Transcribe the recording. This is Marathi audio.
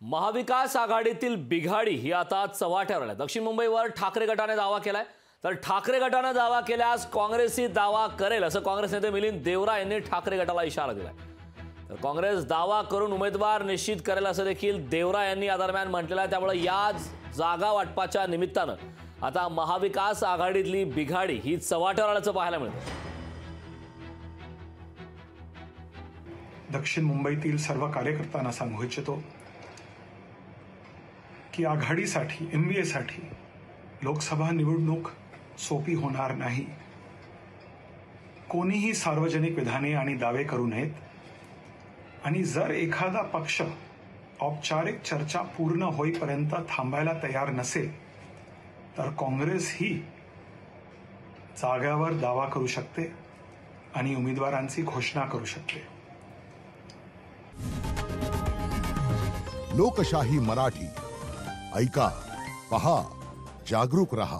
महाविकास आघाडीतील बिघाडी ही आता चव्हाट्यावर आली। दक्षिण मुंबईवर ठाकरे गटाने दावा केलाय। तर ठाकरे गटाने दावा केल्यास काँग्रेसही दावा करेल असं काँग्रेस नेते मिलिंद देवरा यांनी ठाकरे गटाला इशारा दिलाय। तर काँग्रेस दावा करून उमेदवार निश्चित करेल असं देखील देवरा यांनी या दरम्यान म्हटलेलं आहे। त्यामुळे या जागा वाटपाच्या निमित्तानं आता महाविकास आघाडीतली बिघाडी ही चव्हाट्यावर आल्याचं पाहायला मिळतं। दक्षिण मुंबईतील सर्व कार्यकर्त्यांना सांगू इच्छितो की आघाडीसाठी MVAसाठी लोकसभा निवडणूक सोपी होणार नाही। कोणीही सार्वजनिक विधाने आणि दावे करू नयेत आणि जर एखादा पक्ष औपचारिक चर्चा पूर्ण होईपर्यंत थांबायला तयार नसेल तर काँग्रेस ही जागावर दावा करू शकते आणि उमेदवारांची घोषणा करू शकते। लोकशाही मराठी ऐका, पहा, जागरूक रहा।